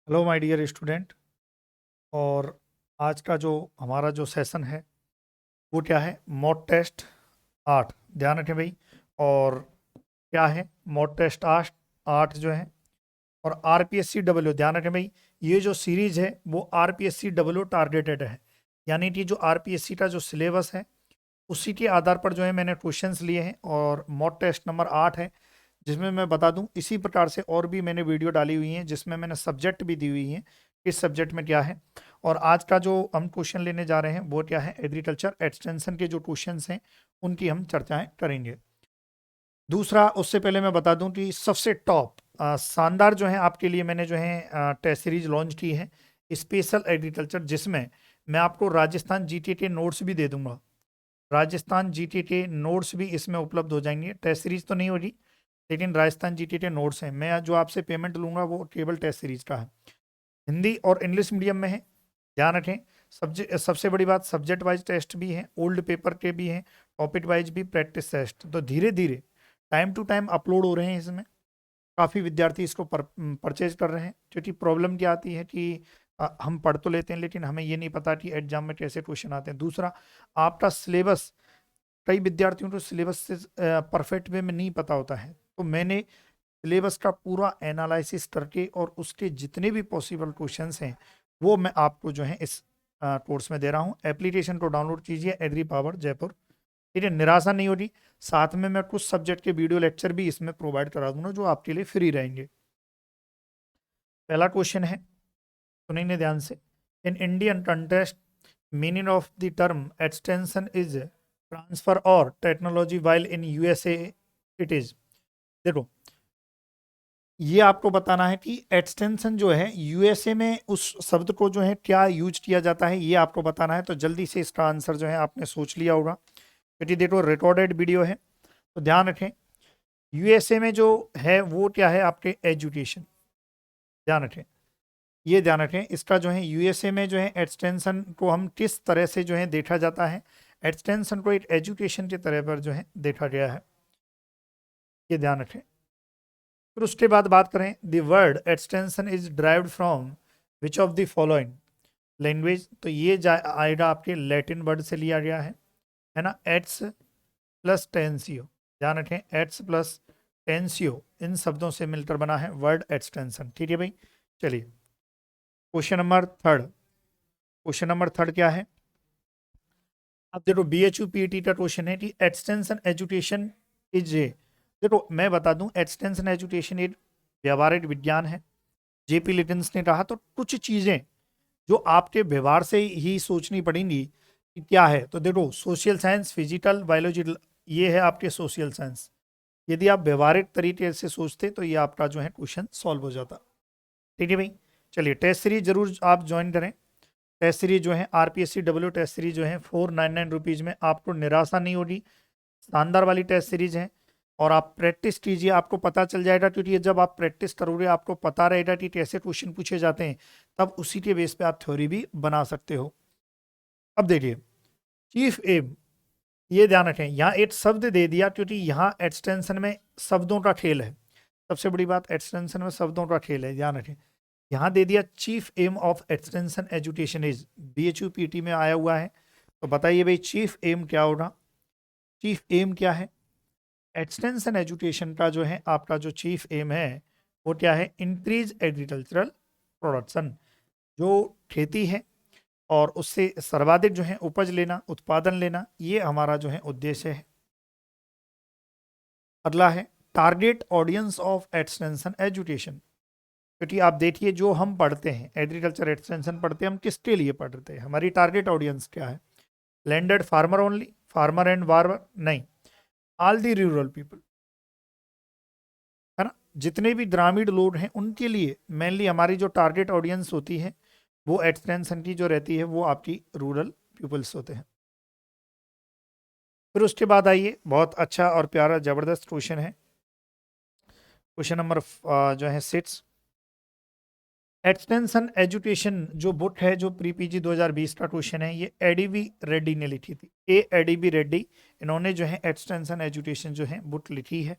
Hello my dear student. और आज का जो हमारा जो सेशन है वो क्या है? Mock test 8। ध्यान रखें भाई। और क्या है मॉक टेस्ट 8 जो है। और आरपीएससी डब्ल्यू, ध्यान रखें भाई, ये जो सीरीज है वो आरपीएससी डब्ल्यू टारगेटेड है। यानी कि जो आरपीएससी का जो सिलेबस है उसी के आधार पर जो है मैंने क्वेश्चंस लिए हैं। और मॉक टेस्ट नंबर 8 है, जिसमें मैं बता दूं इसी प्रकार से और भी मैंने वीडियो डाली हुई हैं जिसमें मैंने सब्जेक्ट भी दी हुई हैं, इस सब्जेक्ट में क्या है। और आज का जो हम क्वेश्चन लेने जा रहे हैं वो क्या है, एग्रीकल्चर एक्सटेंशन के जो क्वेश्चंस हैं उनकी हम चर्चाएं करेंगे। दूसरा, उससे पहले मैं बता दूं कि सबसे टॉप शानदार जो है आपके लिए मैंने जो है टेस्ट सीरीज लॉन्च की है, स्पेशल एग्रीकल्चर, जिसमें मैं आपको राजस्थान जीके के नोट्स भी दे दूंगा। राजस्थान जीके के नोट्स भी इसमें उपलब्ध हो जाएंगे। टेस्ट सीरीज तो नहीं होगी, लेकिन राजस्थान जीके के नोट्स हैं। मैं जो आपसे पेमेंट लूंगा वो केवल टेस्ट सीरीज का है। हिंदी और इंग्लिश मीडियम में है, ध्यान रखें। सब्जेक्ट, सबसे बड़ी बात, सब्जेक्ट वाइज टेस्ट भी हैं, ओल्ड पेपर के भी हैं, टॉपिक वाइज भी प्रैक्टिस टेस्ट। तो धीरे धीरे टाइम टू टाइम अपलोड हो रहे हैं इसमें। काफ़ी विद्यार्थी इसको परचेज कर रहे हैं, क्योंकि प्रॉब्लम क्या आती है कि हम पढ़ तो लेते हैं लेकिन हमें ये नहीं पता कि एग्जाम में कैसे क्वेश्चन आते हैं। दूसरा, आपका सिलेबस, कई विद्यार्थियों को सिलेबस से परफेक्ट वे में नहीं पता होता है। तो मैंने सिलेबस का पूरा एनालिसिस करके और उसके जितने भी पॉसिबल क्वेश्चंस हैं वो मैं आपको जो है इस कोर्स में दे रहा हूँ। एप्लीकेशन को डाउनलोड कीजिए, एग्री पावर जयपुर। ठीक है, निराशा नहीं होगी। साथ में मैं कुछ सब्जेक्ट के वीडियो लेक्चर भी इसमें प्रोवाइड करा दूंगा जो आपके लिए फ्री रहेंगे। पहला क्वेश्चन है, सुनिए ध्यान से। In Indian context, meaning of the term extension is transfer और technology, while in USA it is. देखो, ये आपको बताना है कि एक्सटेंशन जो है यूएसए में उस शब्द को जो है क्या यूज किया जाता है, ये आपको बताना है। तो जल्दी से इसका आंसर जो है आपने सोच लिया होगा, क्योंकि देखो रिकॉर्डेड वीडियो है। तो ध्यान रखें, यूएसए में जो है वो क्या है, आपके एजुकेशन। ध्यान रखें, ये ध्यान रखें, इसका जो है यूएसए में जो है एक्सटेंशन को हम किस तरह से जो है देखा जाता है। एक्सटेंशन को एक एजुकेशन की तरह पर जो है देखा गया है, ये ध्यान रखें। फिर उसके बाद बात करें, the word extension is derived from which of the following language. तो ये आएगा आपके लैटिन वर्ड से लिया गया है ना, एट्स प्लस टेंसियो। ध्यान रखें, एट्स प्लस टेंसियो इन शब्दों से मिलकर बना है वर्ड एक्सटेंशन। ठीक है भाई, चलिए क्वेश्चन नंबर थर्ड क्या है। अब देखो, B H U P T का क्वेश्चन है कि एक्सटेंशन एजुकेशन इज ए। देखो मैं बता दूं, एक्सटेंशन एजुकेशन एक व्यवहारिक विज्ञान है। जेपी लिटिन्स ने कहा। तो कुछ चीजें जो आपके व्यवहार से ही सोचनी पड़ेंगी कि क्या है। तो देखो, सोशल साइंस, फिजिकल, बायोलॉजी, ये है आपके सोशल साइंस। यदि आप व्यवहारिक तरीके से सोचते तो ये आपका जो है क्वेश्चन सॉल्व हो जाता। ठीक है भाई, चलिए टेस्ट सीरीज जरूर आप ज्वाइन करें। टेस्ट सीरीज जो है आरपीएससी डब्ल्यू टेस्ट सीरीज जो है 499 रुपीज़ में, आपको निराशा नहीं होगी। शानदार वाली टेस्ट सीरीज है। और आप प्रैक्टिस कीजिए, आपको पता चल जाएगा, क्योंकि ये जब आप प्रैक्टिस करोगे आपको पता रहेगा कि कैसे क्वेश्चन पूछे जाते हैं, तब उसी के बेस पे आप थ्योरी भी बना सकते हो। अब देखिए, चीफ एम, ये ध्यान रखें, यहाँ एक शब्द दे दिया क्योंकि यहाँ एक्सटेंशन में शब्दों का खेल है। सबसे बड़ी बात, एक्सटेंशन में शब्दों का खेल है, ध्यान रखें। यहाँ दे दिया chief aim of extension education is, BHUPT में आया हुआ है। तो बताइए भाई, चीफ एम क्या होगा। चीफ एम क्या है, एक्सटेंशन एजुकेशन का जो है आपका जो चीफ एम है वो क्या है, इंक्रीज एग्रीकल्चरल प्रोडक्शन। जो खेती है और उससे सर्वाधिक जो है उपज लेना, उत्पादन लेना, ये हमारा जो है उद्देश्य है। अगला है target audience of extension education. क्योंकि आप देखिए, जो हम पढ़ते हैं एग्रीकल्चर एक्सटेंशन पढ़ते हैं, हम किसके लिए पढ़ते हैं, हमारी टारगेट ऑडियंस क्या है। Landed farmer only, farmer and warmer नहीं, ऑल दी रूरल पीपल, है ना। जितने भी ग्रामीण लोग हैं उनके लिए मेनली हमारी जो टारगेट ऑडियंस होती है वो एक्सटेंशन की जो रहती है वो आपकी रूरल पीपल्स होते हैं। फिर उसके बाद आइए, बहुत अच्छा और प्यारा जबरदस्त क्वेश्चन है, क्वेश्चन नंबर जो है 6। एक्सटेंशन एजुकेशन जो बुक है, जो प्री पीजी 2020 का क्वेश्चन है, ये एडीबी रेड्डी ने लिखी थी। एडीबी रेड्डी, इन्होंने जो है एक्सटेंशन एजुकेशन जो है बुक लिखी है,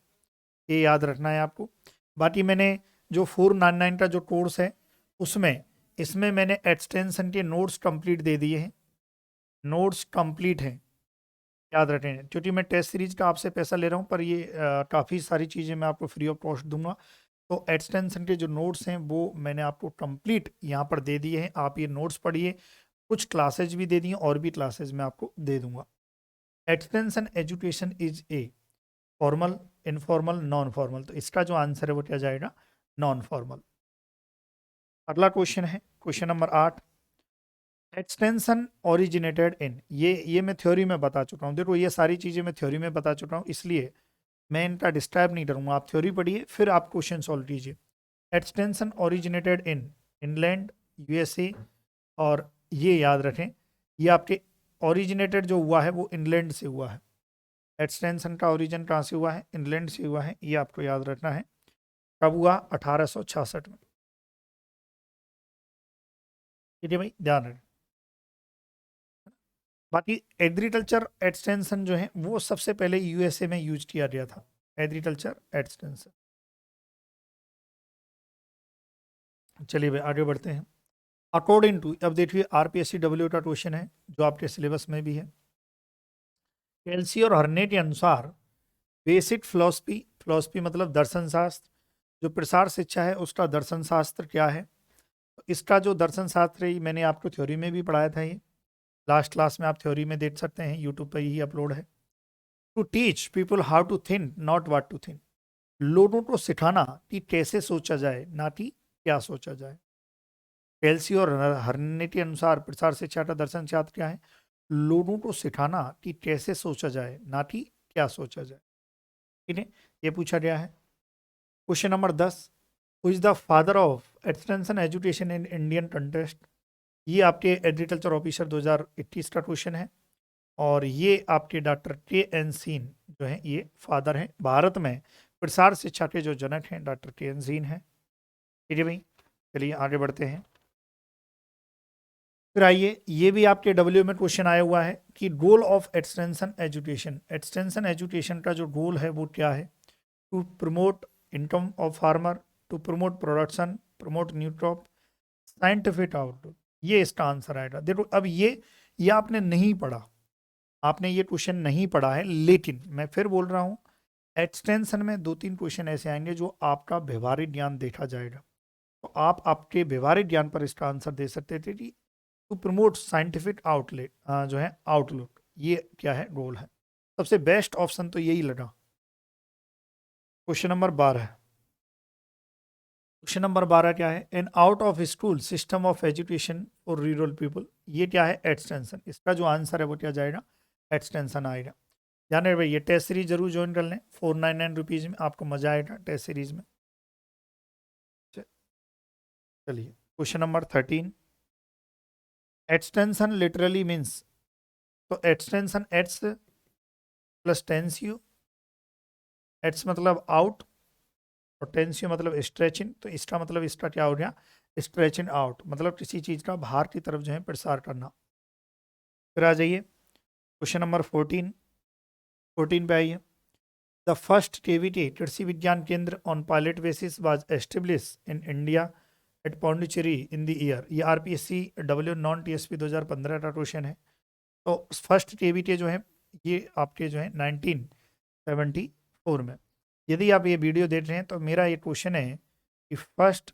ये याद रखना है आपको। बाकी मैंने जो 499 का जो कोर्स है उसमें इसमें मैंने एक्सटेंशन के नोट्स कंप्लीट दे दिए हैं, नोट्स कंप्लीट हैं, याद रखें। क्योंकि मैं टेस्ट सीरीज का आपसे पैसा ले रहा हूँ, पर ये काफ़ी सारी चीज़ें मैं आपको फ्री ऑफ कॉस्ट दूंगा। तो एक्सटेंशन के जो नोट्स हैं वो मैंने आपको कंप्लीट यहाँ पर दे दिए हैं, आप ये नोट्स पढ़िए। कुछ क्लासेज भी दे दी हैं, और भी क्लासेज मैं आपको दे दूंगा। Extension education is a formal, informal, non formal. तो इसका जो आंसर है वो क्या जाएगा? Non formal. अगला क्वेश्चन है question number 8। Extension originated in, ये मैं थ्योरी में बता चुका हूँ। देखो ये सारी चीज़ें मैं थ्योरी में बता चुका हूँ, इसलिए मैं इनका डिस्टर्ब नहीं करूँगा। आप थ्योरी पढ़िए, फिर आप क्वेश्चन सॉल्व कीजिए। Extension originated in England, USA, और ये याद रखें, ये आपके ओरिजिनेटेड जो हुआ है वो इंग्लैंड से हुआ है। एक्सटेंशन का ओरिजिन कहाँ से हुआ है? इंग्लैंड से हुआ है, ये आपको याद रखना है। कब हुआ? 1866 में। ठीक है भाई, ध्यान रखें। बाकी एग्रीकल्चर एक्सटेंशन जो है वो सबसे पहले यूएसए में यूज किया गया था, एग्रीकल्चर एक्सटेंशन। चलिए भाई आगे बढ़ते हैं। अकॉर्डिंग टू, अब देखिए आरपीएससी डब्ल्यू का क्वेश्चन है जो आपके सिलेबस में भी है। केल्सी और हर्ने के अनुसार बेसिक फिलोसफी, फिलोसफी मतलब दर्शन शास्त्र, जो प्रसार शिक्षा है उसका दर्शन शास्त्र क्या है? तो इसका जो दर्शन शास्त्र है, मैंने आपको थ्योरी में भी पढ़ाया था, ये लास्ट क्लास में आप थ्योरी में देख सकते हैं, यूट्यूब पर ही अपलोड है। To teach people how to think, not what to think. लोगों को सिखाना कि कैसे सोचा जाए, ना कि क्या सोचा जाए। केल्सी और हर्ने के अनुसार प्रसार शिक्षा का दर्शन शास्त्र क्या है? लोगों को सिखाना कि कैसे सोचा जाए, ना कि क्या सोचा जाए। ठीक है, ये पूछा गया है। Question number 10। Who is the father of extension education in Indian contest? ये आपके एग्रीकल्चर ऑफिसर 2021 का क्वेश्चन है, और ये आपके डॉक्टर के एन सीन जो है ये फादर हैं। भारत में प्रसार शिक्षा के जो जनक हैं डॉक्टर के एन सीन हैं। ठीक है भाई, चलिए आगे बढ़ते हैं। फिर आइए, ये भी आपके डब्ल्यू में क्वेश्चन आया हुआ है कि goal of extension education, extension education का जो गोल है वो क्या है? To promote income of farmer, to promote production, promote new crop, scientific outlook. ये इसका आंसर आएगा। देखो अब ये आपने नहीं पढ़ा, आपने ये क्वेश्चन नहीं पढ़ा है, लेकिन मैं फिर बोल रहा हूँ एक्सटेंशन में 2-3 क्वेश्चन ऐसे आएंगे जो आपका व्यवहारिक ज्ञान देखा जाएगा। तो आप आपके व्यवहारिक ज्ञान पर इसका आंसर दे सकते थे कि टू प्रमोट साइंटिफिक आउटलेट जो है आउटलुक, ये क्या है? गोल है। सबसे बेस्ट ऑप्शन तो यही लगा। Question number 12। क्वेश्चन नंबर 12 क्या है? An out of school system of education for rural people. ये क्या है? एक्सटेंशन। इसका जो आंसर है वो क्या जाएगा? एक्सटेंशन आएगा। ध्यान रहे भाई, ये टेस्ट सीरीज जरूर ज्वाइन कर लें, 499 रुपीज़ में आपको मजा आएगा टेस्ट सीरीज में। चलिए question number 13। Extension literally means, तो एक्सटेंशन एट्स प्लस टेंस्यू, एट्स मतलब आउट और टेंस्यू मतलब स्ट्रेचिंग। तो इसका मतलब इसका क्या हो गया? स्ट्रेचिंग आउट, मतलब किसी चीज़ का बाहर की तरफ जो है प्रसार करना। फिर आ जाइए क्वेश्चन नंबर 14। 14 पे आइए। द फर्स्ट केवीटी कृषि विज्ञान केंद्र on pilot basis was establish in India at Pondicherry in the year. ये आरपीएससी डब्ल्यू नॉन टीएसपी 2015 का क्वेश्चन है। तो फर्स्ट केवीटी जो है ये आपके जो है 1974 में। यदि आप ये वीडियो देख रहे हैं तो मेरा ये क्वेश्चन है कि फर्स्ट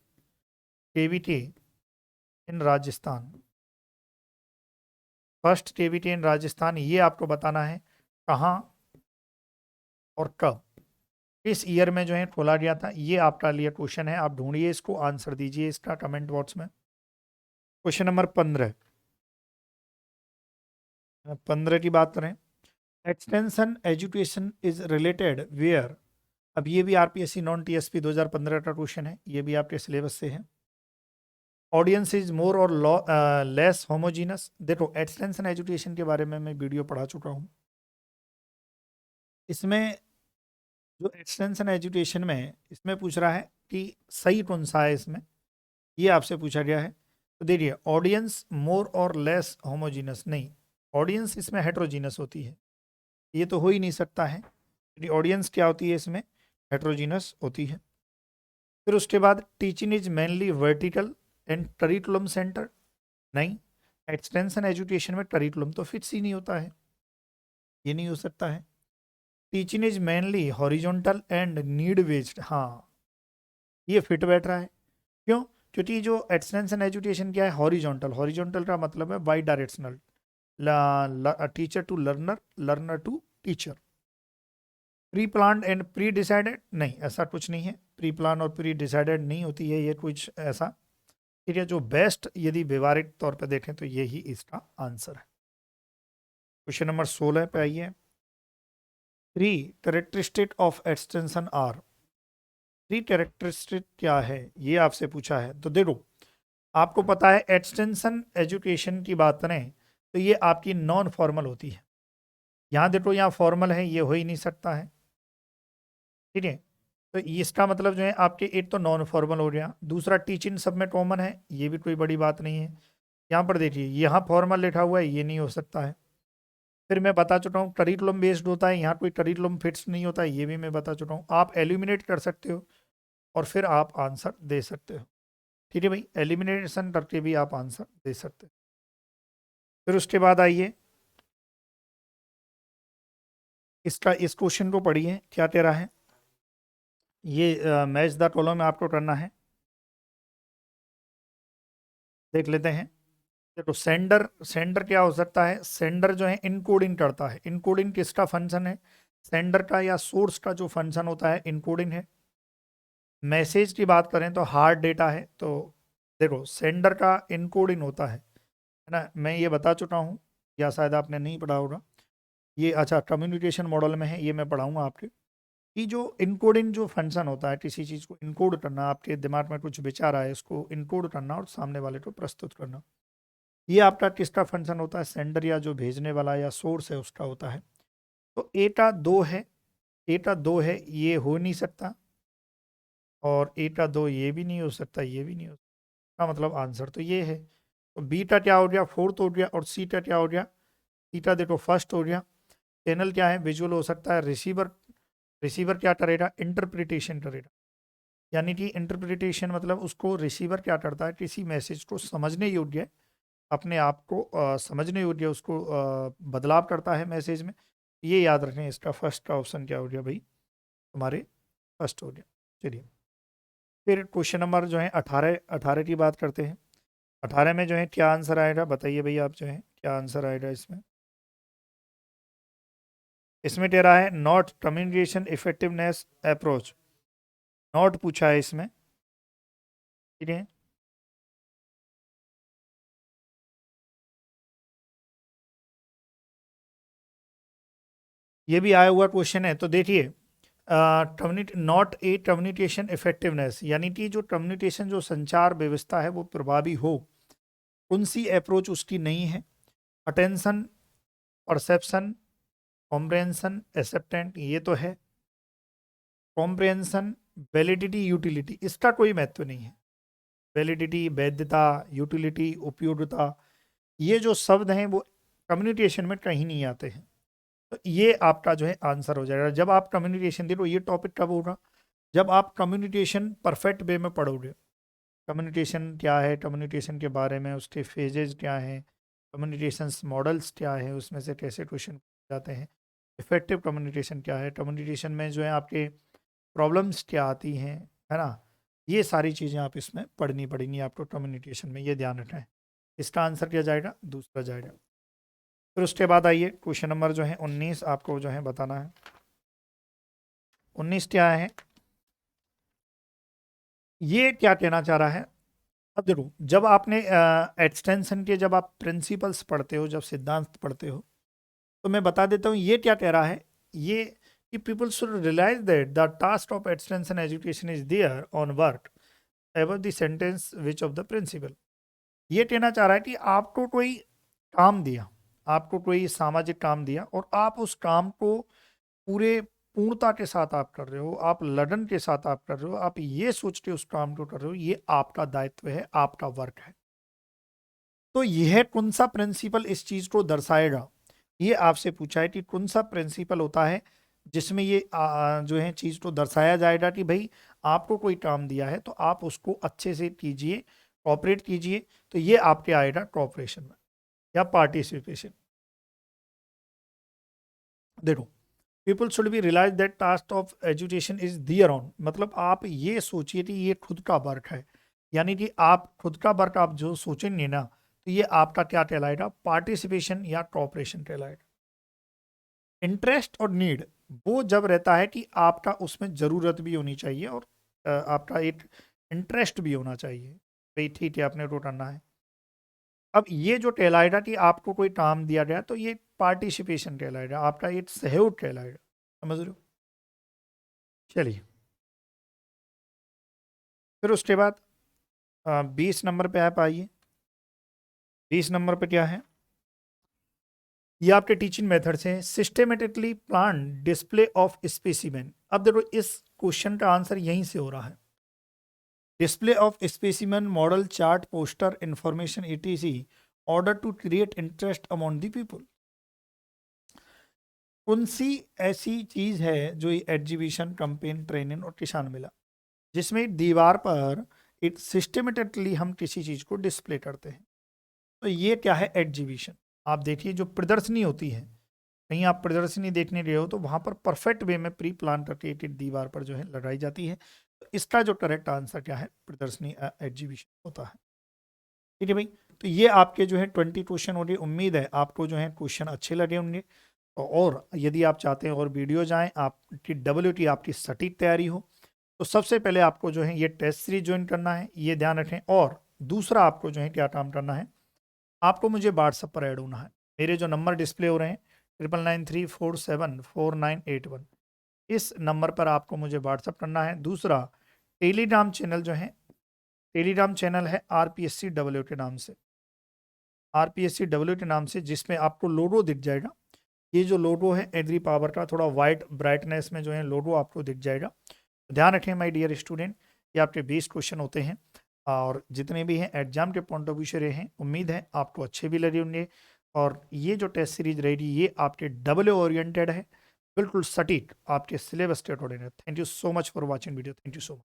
केवीटी इन राजस्थान, फर्स्ट केवीटी इन राजस्थान, ये आपको बताना है कहाँ और कब, किस ईयर में जो है खोला गया था। ये आपका लिए क्वेश्चन है, आप ढूंढिए इसको, आंसर दीजिए इसका कमेंट बॉक्स में। Question number 15। 15 की बात करें, extension education is related where. अब ये भी आरपीएससी नॉन टीएसपी 2015 का क्वेश्चन है, ये भी आपके सिलेबस से है। ऑडियंस इज मोर और लेस होमोजीनस। देखो एक्सटेंशन एजुकेशन के बारे में मैं वीडियो पढ़ा चुका हूँ। इसमें जो एक्सटेंशन एजुकेशन में इसमें पूछ रहा है कि सही कौन सा है इसमें, ये आपसे पूछा गया है। तो देखिए ऑडियंस मोर और लेस होमोजीनस नहीं, ऑडियंस इसमें हेट्रोजीनस होती है, ये तो हो ही नहीं सकता है। ऑडियंस क्या होती है इसमें? हेट्रोजीनस होती है। इसमें, हेट्रोजीनस होती है, इसमें, ऑडियंस क्या होती है इसमें? हेट्रोजीनस होती है। इसमें ऑडियंस क्या होती है इसमें? हेट्रोजीनस होती है। फिर उसके बाद teaching is mainly vertical. Teaching is mainly vertical, ये तो हो ही नहीं सकता है। फिर उसके बाद एंड करिकुलम सेंटर नहीं, एक्सटेंशन एजुकेशन में करिकुलम तो फिक्स ही नहीं होता है, ये नहीं हो सकता है। Teaching is mainly horizontal and need based, हाँ ये फिट बैठ रहा है। क्यों? क्योंकि जो एक्सटेंशन एजुकेशन क्या है, हॉरिजॉन्टल, हॉरिजॉन्टल का मतलब है bidirectional, teacher to learner, learner to teacher. Pre plan and pre decided नहीं, ऐसा कुछ नहीं है, प्री प्लान और प्री डिसाइडेड नहीं होती है ये कुछ ऐसा। ठीक है, जो बेस्ट यदि व्यवहारिक तौर पे देखें तो यही इसका आंसर है। क्वेश्चन नंबर 16 पे आइए। 3 characteristic of extension are, 3 characteristic क्या है ये आपसे पूछा है। तो देखो आपको पता है एक्सटेंशन एजुकेशन की बात करें तो ये आपकी नॉन फॉर्मल होती है। यहाँ देखो यहाँ फॉर्मल है, ये हो ही नहीं सकता है। ठीक है, तो इसका मतलब जो है आपके एक तो नॉन फॉर्मल हो गया, दूसरा टीचिंग सब में कॉमन है, ये भी कोई बड़ी बात नहीं है। यहाँ पर देखिए यहाँ फॉर्मल लिखा हुआ है, ये नहीं हो सकता है। फिर मैं बता चुका हूँ करिकुलम बेस्ड होता है, यहाँ कोई करिकुलम फिट्स नहीं होता है, ये भी मैं बता चुका हूँ। आप एलिमिनेट कर सकते हो और फिर आप आंसर दे सकते हो। ठीक है भाई, एलिमिनेशन करके भी आप आंसर दे सकते हो। फिर उसके बाद आइए इसका, इस क्वेश्चन को पढ़िए क्या तेरा है। ये मैच द कॉलम में आपको करना है, देख लेते हैं। देखो सेंडर, सेंडर क्या हो सकता है, सेंडर जो है इनकोडिंग करता है। इनकोडिंग किसका फंक्शन है, सेंडर का या सोर्स का जो फंक्शन होता है इनकोडिंग है। मैसेज की बात करें तो हार्ड डेटा है, तो देखो सेंडर का इनकोडिंग होता है ना, मैं ये बता चुका हूँ या शायद आपने नहीं पढ़ा होगा ये। अच्छा कम्युनिकेशन मॉडल में है, ये मैं पढ़ाऊँगा आपके कि जो इनकोडिंग जो फंक्शन होता है, किसी चीज़ को इनकोड करना, आपके दिमाग में कुछ विचार आए उसको इनकोड करना और सामने वाले को प्रस्तुत करना, ये आपका किसका फंक्शन होता है, सेंडर या जो भेजने वाला या सोर्स है उसका होता है। तो एटा 2 है, एटा 2 है, ये हो नहीं सकता, और एटा 2 ये भी नहीं हो सकता, ये भी नहीं हो सकता, मतलब आंसर तो ये है। तो बीटा क्या हो गया, फोर्थ हो गया, और सीटा क्या हो गया, सीटा देखो फर्स्ट हो गया। चैनल क्या है, विजुअल हो सकता है। रिसीवर, रिसीवर क्या करेगा, इंटरप्रिटेशन करेगा, यानी कि इंटरप्रिटेशन मतलब उसको रिसीवर क्या करता है, किसी मैसेज को समझने योग्य, अपने आप को समझने योग्य उसको बदलाव करता है मैसेज में। ये याद रखें, इसका फर्स्ट का ऑप्शन क्या हो गया भाई, तुम्हारे फर्स्ट हो गया। चलिए फिर क्वेश्चन नंबर जो है 18, 18 की बात करते हैं। 18 में जो है क्या आंसर आएगा, बताइए भाई आप जो है क्या आंसर आएगा इसमें। इसमें तेरा है not communication effectiveness approach, not पूछा है इसमें। ठीक है, ये भी आया हुआ क्वेश्चन है, तो देखिए नॉट ए कम्युनिकेशन इफेक्टिवनेस, यानी कि जो कम्युनिकेशन जो संचार व्यवस्था है वो प्रभावी हो, कौन सी अप्रोच उसकी नहीं है। अटेंशन, परसेप्शन, कॉम्प्रेंशन, एक्सेप्टेंट, ये तो है। कॉम्प्रेंशन, वैलिडिटी, यूटिलिटी, इसका कोई महत्व नहीं है। वैलिडिटी, वैधता, यूटिलिटी, उपयोगिता, ये जो शब्द हैं वो कम्युनिकेशन में कहीं नहीं आते हैं। तो ये आपका जो है आंसर हो जाएगा। जब आप कम्युनिकेशन देखो, ये टॉपिक कब होगा, जब आप कम्युनिकेशन परफेक्ट वे में पढ़ोगे। कम्युनिकेशन क्या है, कम्युनिकेशन के बारे में उसके फेजेज क्या हैं, कम्युनिकेशन मॉडल्स क्या है, उसमें से कैसे क्वेश्चन जाते हैं, इफेक्टिव कम्युनिकेशन क्या है, कम्युनिकेशन में जो है आपके प्रॉब्लम्स क्या आती हैं, है ना। ये सारी चीज़ें आप इसमें पढ़नी पड़ेंगी आपको कम्युनिकेशन में, ये ध्यान रखें। इसका आंसर क्या जाएगा, दूसरा जाएगा। फिर उसके बाद आइए क्वेश्चन नंबर जो है 19 आपको जो है बताना है। 19 क्या है, ये क्या कहना चाह रहा है। अब देखो जब आपने एक्सटेंशन के जब आप प्रिंसिपल्स पढ़ते हो, जब सिद्धांत पढ़ते हो, तो मैं बता देता हूँ ये क्या कह रहा है। ये कि people should realise that the task of extension education is there on work ever the sentence which of the principle. ये कहना चाह रहा है कि आपको कोई काम दिया, आपको कोई सामाजिक काम दिया, और आप उस काम को पूरे पूर्णता के साथ आप कर रहे हो, आप लगन के साथ आप कर रहे हो, आप ये सोच के उस काम को कर रहे हो, ये आपका दायित्व है, आपका वर्क है। तो यह कौन सा प्रिंसिपल इस चीज को दर्शाएगा, ये आपसे पूछा है कि कौन सा प्रिंसिपल होता है जिसमें ये जो है चीज को दर्शाया जाएगा कि भाई आपको कोई काम दिया है तो आप उसको अच्छे से कीजिए, कॉपरेट कीजिए, तो ये आपके आएगा कॉपरेशन में या पार्टिसिपेशन। देखो, people should be realise that task of education is there on, मतलब आप ये सोचिए कि ये खुद का वर्क है, यानी कि आप खुद का वर्क आप जो सोचेंगे ना, तो ये आपका क्या कहलाएगा, पार्टिसिपेशन या कॉपरेशन कहलाएगा। इंटरेस्ट और नीड वो जब रहता है कि आपका उसमें ज़रूरत भी होनी चाहिए और आपका एक इंटरेस्ट भी होना चाहिए, भाई ठीक है आपने वो करना है। अब ये जो कहलाएगा कि आपको कोई काम दिया गया, तो ये पार्टिसिपेशन कहलाएगा, आपका एक सहयोग कहलाएगा, समझ रहे हो। चलिए, फिर उसके बाद 20 नंबर पे आप आइए। 20 नंबर पे क्या है, ये आपके टीचिंग मेथड से systematically plan display of specimen. अब देखो इस क्वेश्चन का आंसर यहीं से हो रहा है। Display of specimen, model, chart, poster, information etc order to create interest among the people. कौन सी ऐसी चीज है जो एग्जीबिशन, कंपेन, ट्रेनिंग और किसान मिला, जिसमें दीवार पर एक सिस्टेमेटिकली हम किसी चीज को डिस्प्ले करते हैं। तो ये क्या है, एग्जीबिशन। आप देखिए जो प्रदर्शनी होती है, कहीं आप प्रदर्शनी देखने गए हो तो वहां पर परफेक्ट वे में प्री प्लान करके एक दीवार पर जो है लगाई जाती है। तो इसका जो करेक्ट आंसर क्या है, प्रदर्शनी एग्जीबिशन होता है। ठीक है भाई, तो ये आपके जो है 20 क्वेश्चन हो रही। उम्मीद है आपको जो है क्वेश्चन अच्छे लगे होंगे। और यदि आप चाहते हैं और वीडियो जाएं, आपकी WT आपकी सटीक तैयारी हो, तो सबसे पहले आपको जो है ये टेस्ट सीरीज ज्वाइन करना है, ये ध्यान रखें। और दूसरा आपको जो है क्या काम करना है, आपको मुझे व्हाट्सएप पर ऐड होना है। मेरे जो नंबर डिस्प्ले हो रहे हैं 9993474981, इस नंबर पर आपको मुझे व्हाट्सएप करना है। दूसरा, टेलीग्राम चैनल जो है, टेलीग्राम चैनल है RPSCW के नाम से, RPSCW के नाम से, जिसमें आपको लोगो दिख जाएगा। ये जो लोगो है एग्री पावर का, थोड़ा वाइट ब्राइटनेस में जो है लोगो आपको दिख जाएगा। ध्यान रखें माय डियर स्टूडेंट, ये आपके 20 क्वेश्चन होते हैं और जितने भी हैं एग्जाम के पॉइंट ऑफ व्यू से रहे हैं। उम्मीद है आपको अच्छे भी लगे होंगे। और ये जो टेस्ट सीरीज रहेगी ये आपके डब्ल्यू ओरिएंटेड है, बिल्कुल सटीक आपके सिलेबस के अकॉर्डिंग है। Thank you so much for watching video, thank you so much.